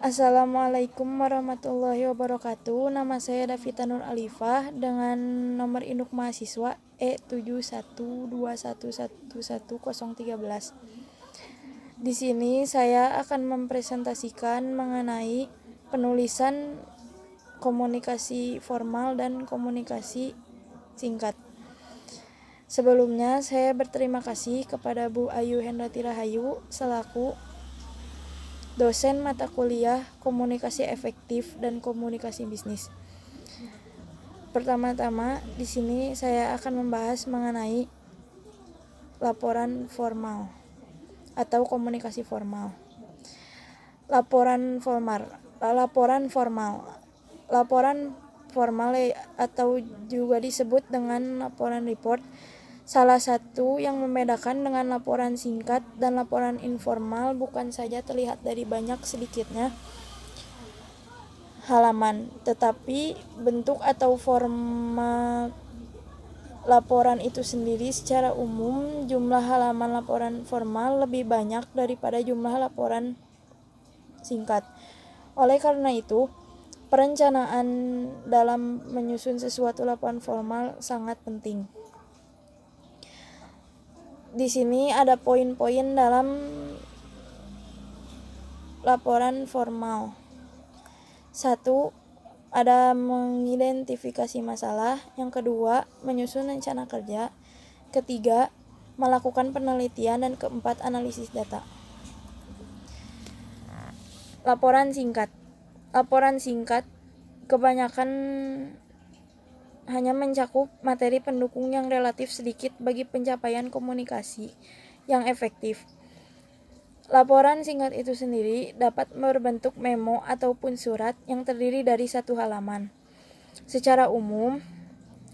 Assalamualaikum warahmatullahi wabarakatuh. Nama saya Davita Nur Alifah dengan nomor induk mahasiswa E7121111013. Di sini saya akan mempresentasikan mengenai penulisan komunikasi formal dan komunikasi singkat. Sebelumnya saya berterima kasih kepada Bu Ayu Hendrati Rahayu selaku dosen mata kuliah Komunikasi Efektif dan Komunikasi Bisnis. Pertama-tama, di sini saya akan membahas mengenai laporan formal atau komunikasi formal. Laporan formal atau juga disebut dengan laporan report. Salah satu yang membedakan dengan laporan singkat dan laporan informal bukan saja terlihat dari banyak sedikitnya halaman, tetapi bentuk atau format laporan itu sendiri. Secara umum, jumlah halaman laporan formal lebih banyak daripada jumlah laporan singkat. Oleh karena itu, perencanaan dalam menyusun sesuatu laporan formal sangat penting. Di sini ada poin-poin dalam laporan formal. 1. Ada mengidentifikasi masalah. Yang kedua, menyusun rencana kerja. Ketiga, melakukan penelitian. Dan keempat, analisis data. Laporan singkat. Laporan singkat kebanyakan hanya mencakup materi pendukung yang relatif sedikit bagi pencapaian komunikasi yang efektif. Laporan singkat itu sendiri dapat berbentuk memo ataupun surat yang terdiri dari satu halaman. Secara umum,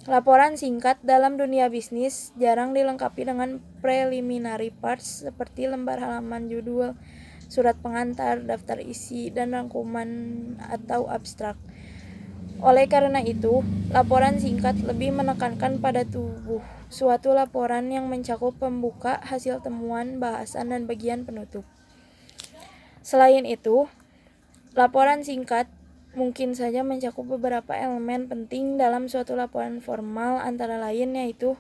laporan singkat dalam dunia bisnis jarang dilengkapi dengan preliminary parts seperti lembar halaman judul, surat pengantar, daftar isi, dan rangkuman atau abstrak. Oleh karena itu, laporan singkat lebih menekankan pada tubuh suatu laporan yang mencakup pembuka, hasil temuan, bahasan, dan bagian penutup. Selain itu, laporan singkat mungkin saja mencakup beberapa elemen penting dalam suatu laporan formal, antara lain yaitu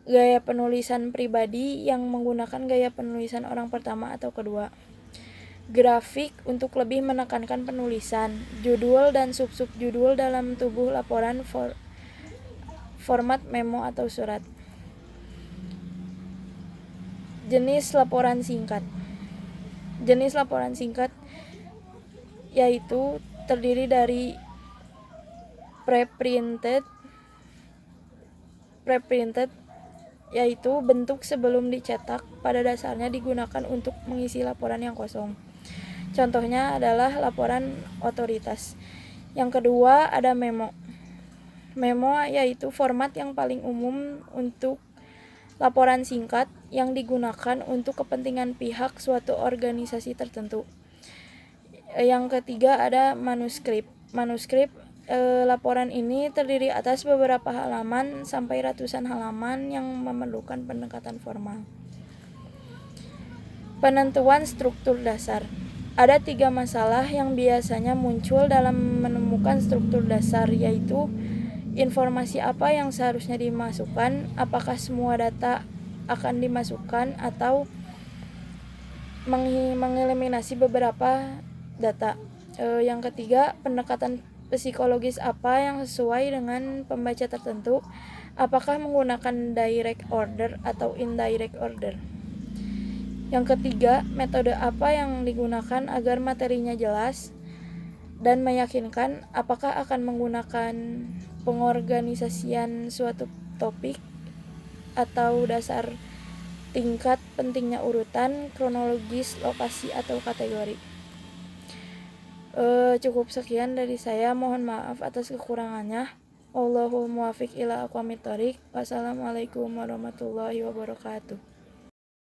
gaya penulisan pribadi yang menggunakan gaya penulisan orang pertama atau kedua, grafik untuk lebih menekankan penulisan, judul dan sub-sub judul dalam tubuh laporan, format memo atau surat. Jenis laporan singkat. Jenis laporan singkat yaitu terdiri dari preprinted yaitu bentuk sebelum dicetak, pada dasarnya digunakan untuk mengisi laporan yang kosong. Contohnya adalah laporan otoritas. Yang kedua ada memo. Memo yaitu format yang paling umum untuk laporan singkat yang digunakan untuk kepentingan pihak suatu organisasi tertentu. Yang ketiga ada manuskrip. Laporan ini terdiri atas beberapa halaman sampai ratusan halaman yang memerlukan pendekatan formal. Penentuan struktur dasar. Ada 3 masalah yang biasanya muncul dalam menemukan struktur dasar, yaitu informasi apa yang seharusnya dimasukkan, apakah semua data akan dimasukkan, atau mengeliminasi beberapa data. Yang ketiga, pendekatan psikologis apa yang sesuai dengan pembaca tertentu, apakah menggunakan direct order atau indirect order. Yang ketiga, metode apa yang digunakan agar materinya jelas dan meyakinkan, apakah akan menggunakan pengorganisasian suatu topik atau dasar tingkat pentingnya urutan, kronologis, lokasi, atau kategori. Cukup sekian dari saya, mohon maaf atas kekurangannya. Wallahul muwaffiq ila aqwamit thoriq. Wassalamualaikum warahmatullahi wabarakatuh.